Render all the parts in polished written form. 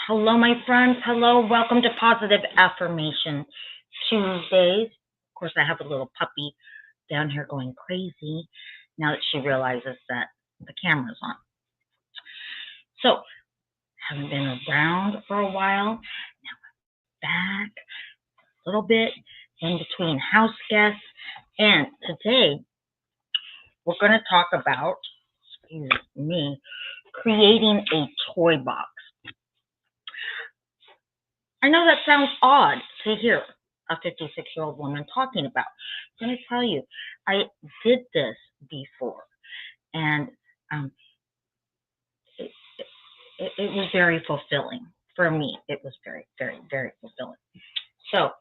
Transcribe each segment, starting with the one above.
Hello, my friends. Hello. Welcome to Positive Affirmation Tuesdays. Of course, I have a little puppy down here going crazy now that she realizes that the camera's on. So, haven't been around for a while. Now I'm back a little bit in between house guests. And today, we're going to talk about, excuse me, creating a toy box. I know that sounds odd to hear a 56-year-old woman talking about. I'm going to tell you, I did this before, and um, it was very fulfilling for me. It was very, very, very fulfilling. So,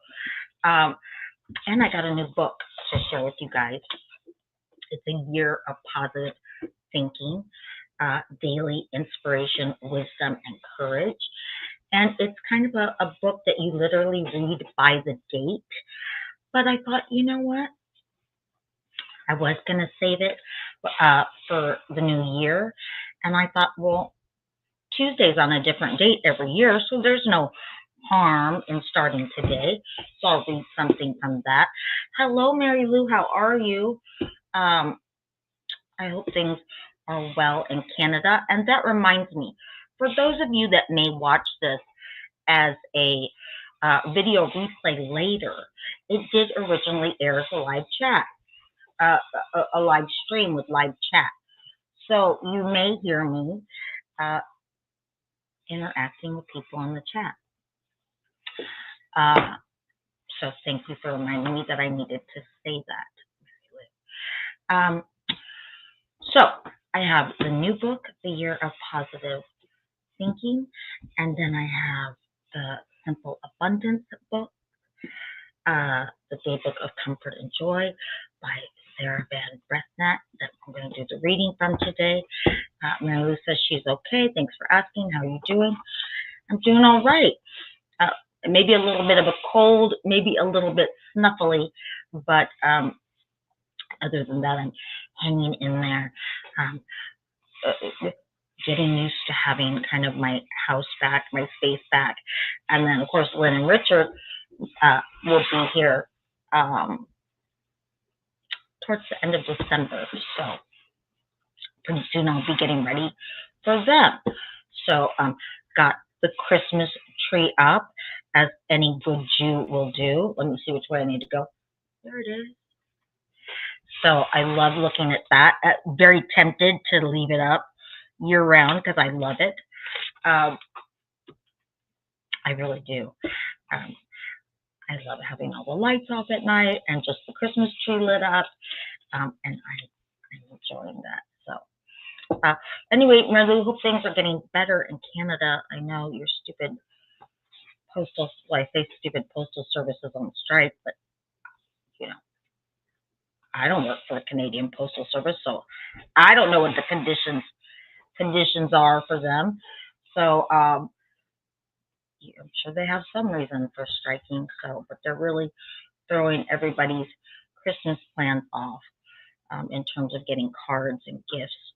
and I got a new book to share with you guys. It's a year of positive thinking, daily inspiration, wisdom, and courage. And it's kind of a book that you literally read by the date. But I thought, you know what? I was going to save it for the new year. And I thought, well, Tuesday's on a different date every year, so there's no harm in starting today. So I'll read something from that. Hello, Mary Lou. How are you? I hope things are well in Canada. And that reminds me, for those of you that may watch this as a video replay later, it did originally air as a live chat, a live stream with live chat. So you may hear me interacting with people in the chat. So thank you for reminding me that I needed to say that. So I have the new book, The Year of Positive Thinking, and then I have the Simple Abundance book, the Daybook of Comfort and Joy by Sarah Van Brethnatt, that I'm going to do the reading from today. Mary Lou says she's okay. Thanks for asking. How are you doing? I'm doing all right. Maybe a little bit of a cold, maybe a little bit snuffly, but other than that, I'm hanging in there. Getting used to having kind of my house back, my space back. And then, of course, Lynn and Richard will be here towards the end of December. So pretty soon I'll be getting ready for them. So got the Christmas tree up, as any good Jew will do. Let me see which way I need to go. There it is. So I love looking at that. Very tempted to leave it up year round because I love it. I really do. I love having all the lights off at night and just the Christmas tree lit up. And I'm enjoying that. So anyway, Mary, hope things are getting better in Canada. I know your stupid postal, well, I say stupid postal services on strike, but you know, I don't work for the Canadian Postal Service, so I don't know what the conditions are for them. So I'm sure they have some reason for striking. So, but they're really throwing everybody's Christmas plans off in terms of getting cards and gifts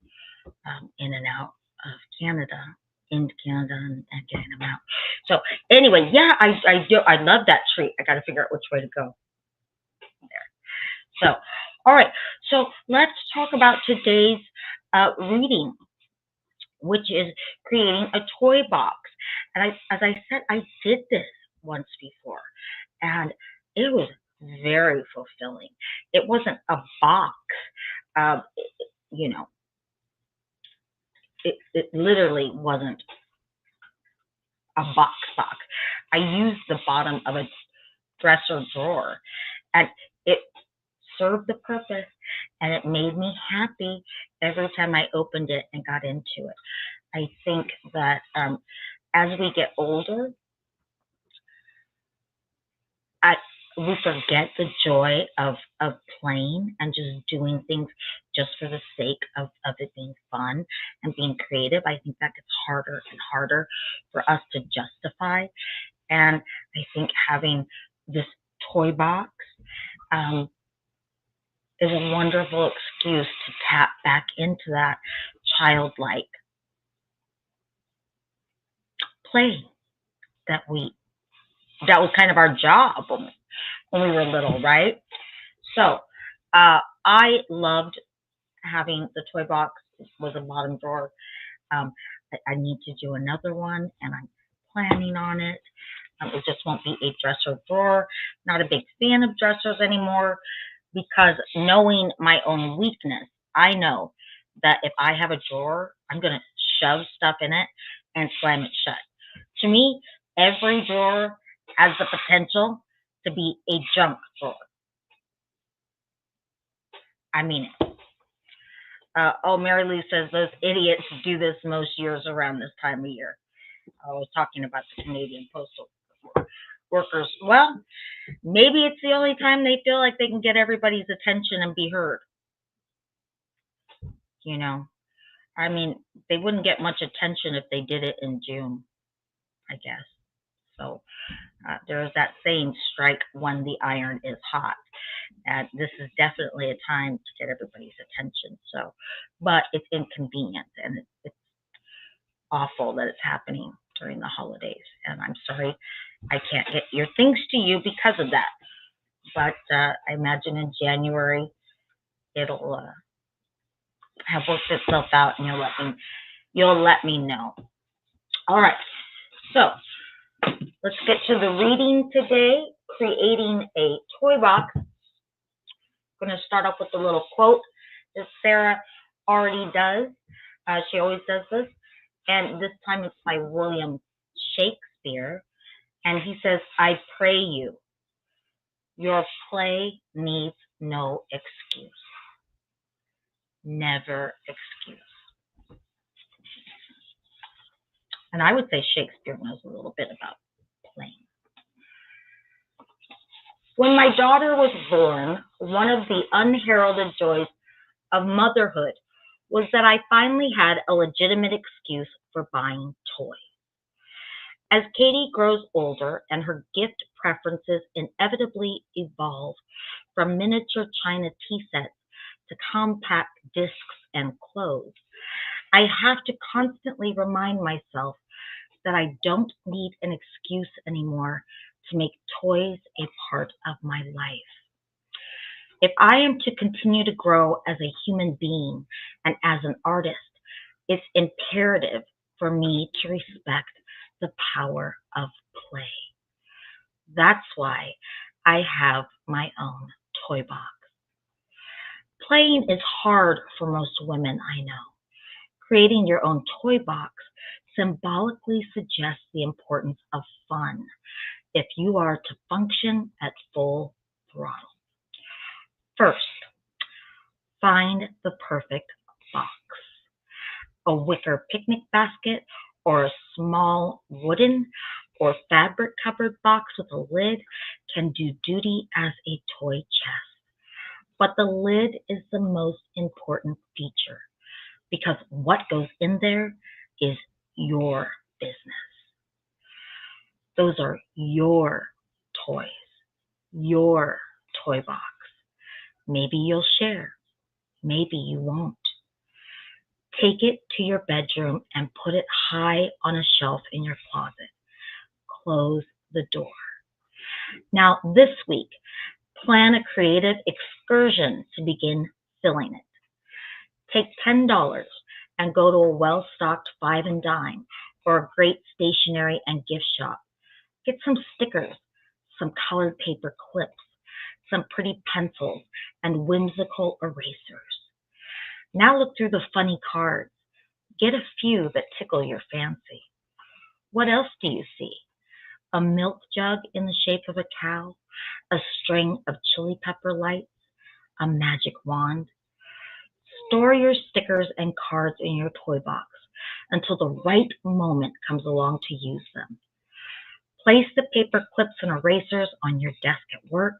in and out of Canada, into Canada, and getting them out. So anyway, yeah, I love that tree. I got to figure out which way to go. There. So, all right. So let's talk about today's reading, which is creating a toy box. And as I said, I did this once before, and it was very fulfilling. It wasn't a box, you know. It literally wasn't a box. I used the bottom of a dresser drawer, and it served the purpose, and it made me happy every time I opened it and got into it. I think that as we get older, we forget the joy of playing and just doing things just for the sake of it being fun and being creative. I think that gets harder and harder for us to justify. And I think having this toy box is a wonderful excuse to tap back into that childlike play that was kind of our job when we were little, right? So I loved having the toy box. It was a bottom drawer. Um, I need to do another one, and I'm planning on it. It just won't be a dresser drawer. Not a big fan of dressers anymore because knowing my own weakness, I know that if I have a drawer, I'm going to shove stuff in it and slam it shut. To me, every drawer has the potential to be a junk drawer. I mean it. Oh, Mary Lou says those idiots do this most years around this time of year. I was talking about the Canadian postal workers. Well, maybe it's the only time they feel like they can get everybody's attention and be heard. You know, I mean, they wouldn't get much attention if they did it in June, I guess. So there's that saying, strike when the iron is hot. And this is definitely a time to get everybody's attention. So, but it's inconvenient and it's awful that it's happening during the holidays. And I'm sorry I can't get your things to you because of that. But I imagine in January it'll have worked itself out, and you'll let me know. All right. So let's get to the reading today. Creating a toy box. I'm going to start off with a little quote that Sarah already does. She always does this. And this time it's by William Shakespeare. And he says, I pray you, your play needs no excuse. Never excuse. And I would say Shakespeare knows a little bit about playing. When my daughter was born, one of the unheralded joys of motherhood was that I finally had a legitimate excuse for buying toys. As Katie grows older and her gift preferences inevitably evolve from miniature china tea sets to compact discs and clothes, I have to constantly remind myself that I don't need an excuse anymore to make toys a part of my life. If I am to continue to grow as a human being and as an artist, it's imperative for me to respect the power of play. That's why I have my own toy box. Playing is hard for most women, I know. Creating your own toy box symbolically suggests the importance of fun if you are to function at full throttle. First, find the perfect box. A wicker picnic basket or a small wooden or fabric covered box with a lid can do duty as a toy chest. But the lid is the most important feature because what goes in there is your business. Those are your toys, your toy box. Maybe you'll share, maybe you won't. Take it to your bedroom and put it high on a shelf in your closet. Close the door. Now, this week, plan a creative excursion to begin filling it. Take $10 and go to a well-stocked Five and Dime or a great stationery and gift shop. Get some stickers, some colored paper clips, some pretty pencils, and whimsical erasers. Now look through the funny cards. Get a few that tickle your fancy. What else do you see? A milk jug in the shape of a cow, a string of chili pepper lights, a magic wand. Store your stickers and cards in your toy box until the right moment comes along to use them. Place the paper clips and erasers on your desk at work.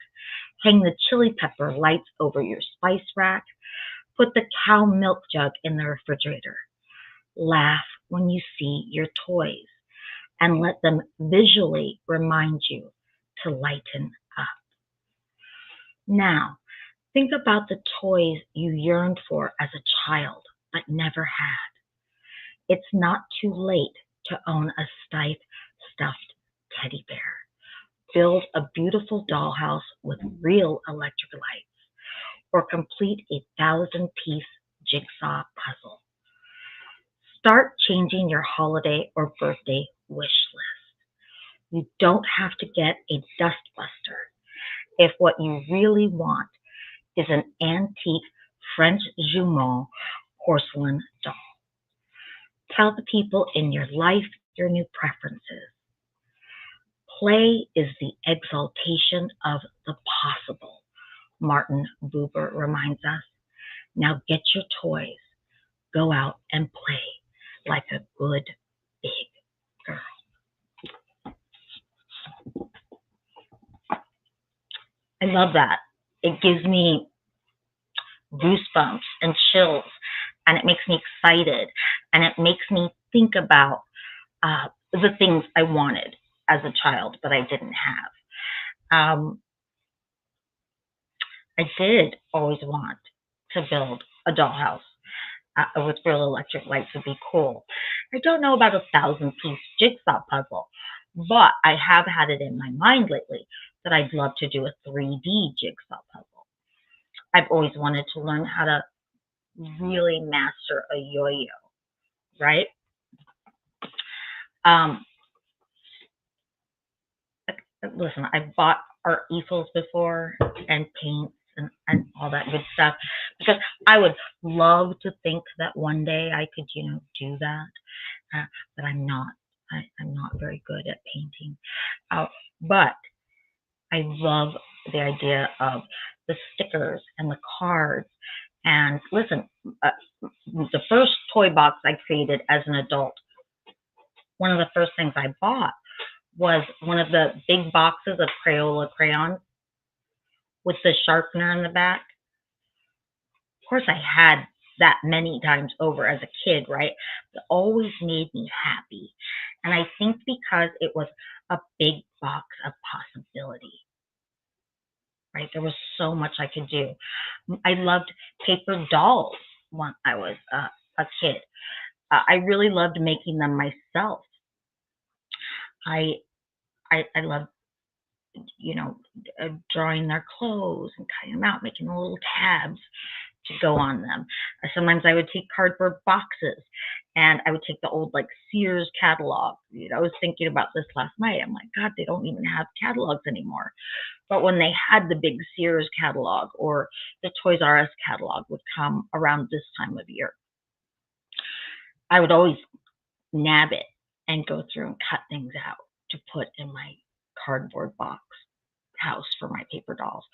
Hang the chili pepper lights over your spice rack. Put the cow milk jug in the refrigerator. Laugh when you see your toys and let them visually remind you to lighten up. Now, think about the toys you yearned for as a child but never had. It's not too late to own a stuffed teddy bear. Build a beautiful dollhouse with real electric lights, or complete a 1,000-piece jigsaw puzzle. Start changing your holiday or birthday wish list. You don't have to get a dustbuster if what you really want is an antique French jumeau porcelain doll. Tell the people in your life your new preferences. Play is the exaltation of the possible, Martin Buber reminds us. Now get your toys. Go out and play like a good big girl. I love that. It gives me goosebumps and chills, and it makes me excited, and it makes me think about the things I wanted as a child but I didn't have. I did always want to build a dollhouse with real electric lights. Would be cool. I don't know about a 1,000-piece jigsaw puzzle, but I have had it in my mind lately that I'd love to do a 3D jigsaw puzzle. I've always wanted to learn how to really master a yo-yo, right? Listen, I've bought art easels before and paints and all that good stuff because I would love to think that one day I could, do that, but I'm not. I'm not very good at painting. But I love the idea of the stickers and the cards. And listen, the first toy box I created as an adult, one of the first things I bought was one of the big boxes of Crayola crayons with the sharpener in the back. Of course, I had that many times over as a kid, right? It always made me happy. And I think because it was a big box of possibility, right? There was so much I could do. I loved paper dolls when I was a kid. I really loved making them myself. I loved, drawing their clothes and cutting them out, making little tabs to go on them. Sometimes I would take cardboard boxes and I would take the old Sears catalog. I was thinking about this last night. I'm like, God, they don't even have catalogs anymore. But when they had the big Sears catalog or the Toys R Us catalog would come around this time of year, I would always nab it and go through and cut things out to put in my cardboard box house for my paper dolls.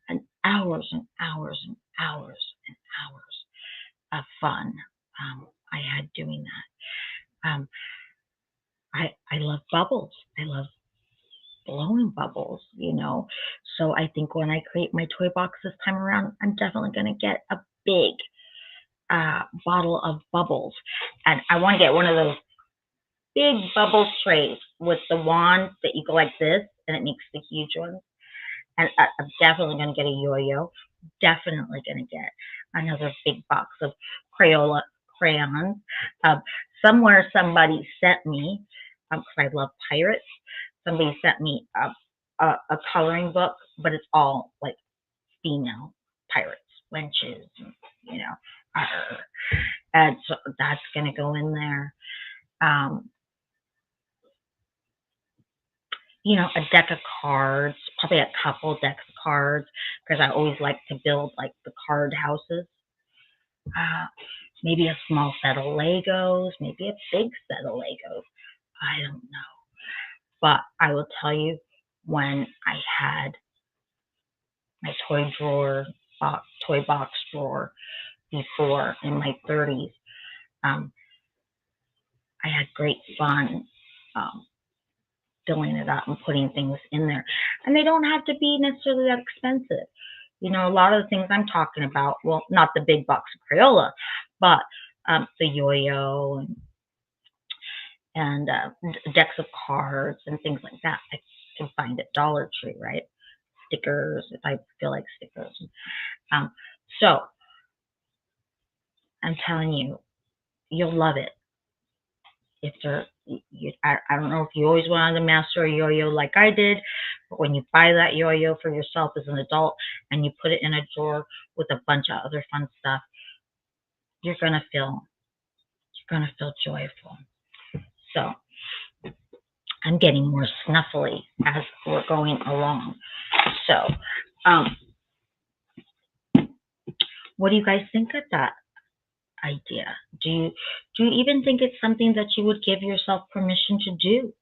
And hours and hours and hours and hours of fun I had doing that. I love bubbles. I love blowing bubbles, So I think when I create my toy box this time around, I'm definitely going to get a big bottle of bubbles. And I want to get one of those big bubble trays with the wand that you go like this, and it makes the huge ones. And I'm definitely going to get a yo-yo. Definitely going to get another big box of Crayola crayons. Somewhere somebody sent me, because I love pirates, somebody sent me a coloring book, but it's all female pirates, wenches, and so that's going to go in there. A deck of cards, probably a couple decks of cards, because I always like to build the card houses. Maybe a small set of Legos, maybe a big set of Legos. I don't know. But I will tell you, when I had my toy box drawer before in my 30s, I had great fun filling it up and putting things in there. And they don't have to be necessarily that expensive. A lot of the things I'm talking about, well, not the big box of Crayola, but the yo-yo and decks of cards and things like that I can find at Dollar Tree, right? Stickers, if I feel like stickers. So I'm telling you, you'll love it if they're, I don't know if you always wanted to master a yo-yo like I did, but when you buy that yo-yo for yourself as an adult and you put it in a drawer with a bunch of other fun stuff, you're gonna feel joyful. So I'm getting more snuffly as we're going along. So, what do you guys think of that idea? Do you even think it's something that you would give yourself permission to do?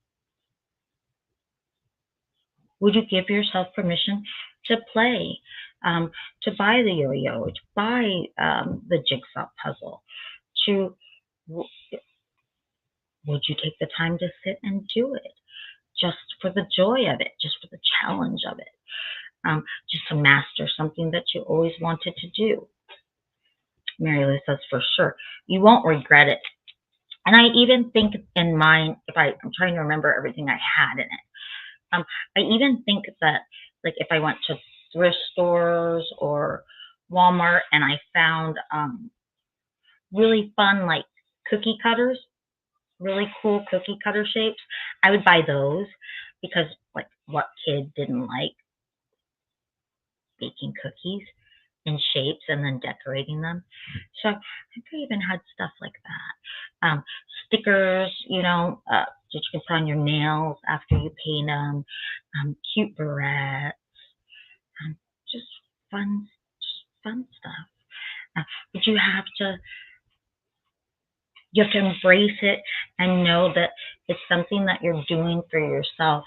Would you give yourself permission to play, to buy the yo-yo, to buy the jigsaw puzzle? To would you take the time to sit and do it, just for the joy of it, just for the challenge of it, just to master something that you always wanted to do? Mary Lou says for sure you won't regret it. And I even think in mine, I'm trying to remember everything I had in it. I even think that, like, if I went to thrift stores or Walmart and I found really fun, like, cookie cutters, really cool cookie cutter shapes, I would buy those because, like, what kid didn't like baking cookies in shapes and then decorating them? So I think I even had stuff like that. Stickers, that you can put on your nails after you paint them, cute barrettes, just fun stuff. But you have to embrace it and know that it's something that you're doing for yourself,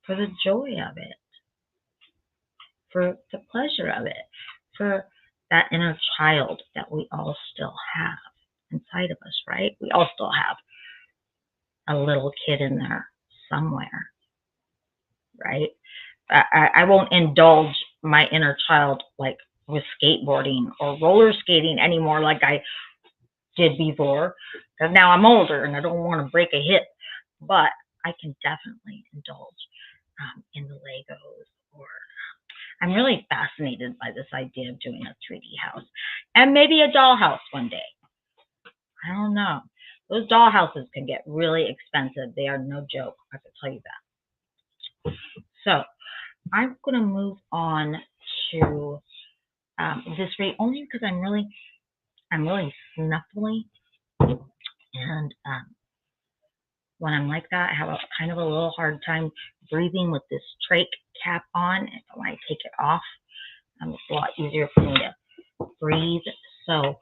for the joy of it, for the pleasure of it, for that inner child that we all still have inside of us, right? We all still have a little kid in there somewhere, right? I won't indulge my inner child like with skateboarding or roller skating anymore like I did before, because now I'm older and I don't want to break a hip. But I can definitely indulge in the Legos, or I'm really fascinated by this idea of doing a 3D house and maybe a dollhouse one day. I don't know. Those dollhouses can get really expensive. They are no joke, I can tell you that. So I'm going to move on to this read, only because I'm really snuffly, and when I'm like that, I have a kind of a little hard time breathing with this trach cap on. And when I take it off, it's a lot easier for me to breathe. So I'm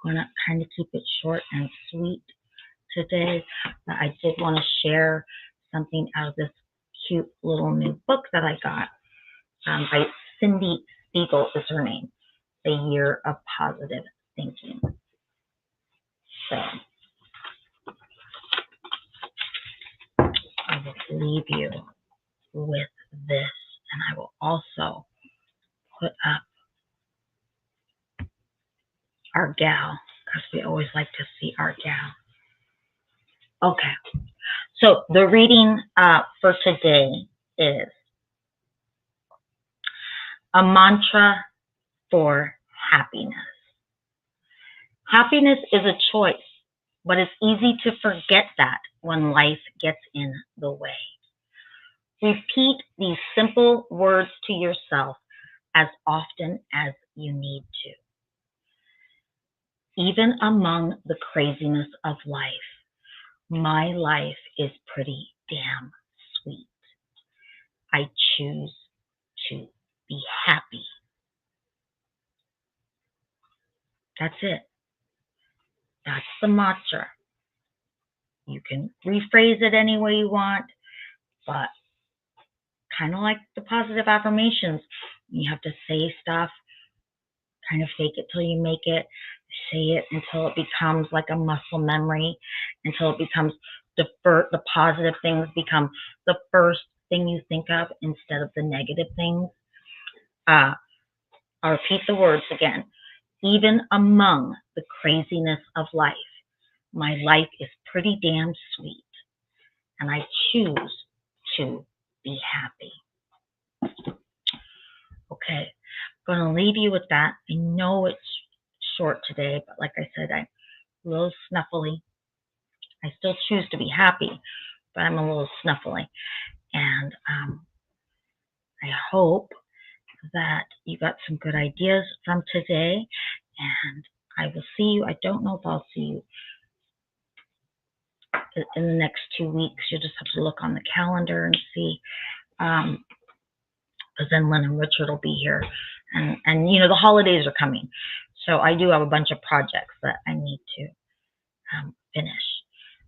going to kind of keep it short and sweet today. But I did want to share something out of this cute little new book that I got by Cindy Spiegel is her name, A Year of Positive Thinking. So I will leave you with this, and I will also put up our gal, because we always like to see our gal. Okay, so the reading for today is a mantra for happiness. Happiness is a choice, but it's easy to forget that when life gets in the way. Repeat these simple words to yourself as often as you need to. Even among the craziness of life, my life is pretty damn sweet. I choose to be happy. That's it. That's the mantra. You can rephrase it any way you want, but kind of like the positive affirmations, you have to say stuff, kind of fake it till you make it, say it until it becomes like a muscle memory, until it becomes the positive things become the first thing you think of instead of the negative things. I'll repeat the words again. Even among the craziness of life, my life is pretty damn sweet, and I choose to be happy. Okay, I'm going to leave you with that. I know it's short today, but like I said, I'm a little snuffly. I still choose to be happy, but I'm a little snuffly. And I hope that you got some good ideas from today. And I will see you. I don't know if I'll see you in the next 2 weeks. You'll just have to look on the calendar and see. Because then Lynn and Richard will be here. And you know, the holidays are coming. So I do have a bunch of projects that I need to finish.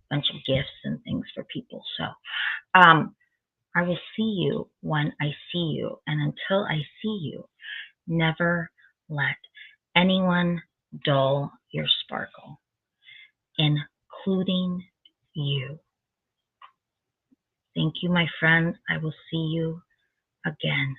A bunch of gifts and things for people. So I will see you when I see you. And until I see you, never let anyone dull your sparkle, including you. Thank you, my friend. I will see you again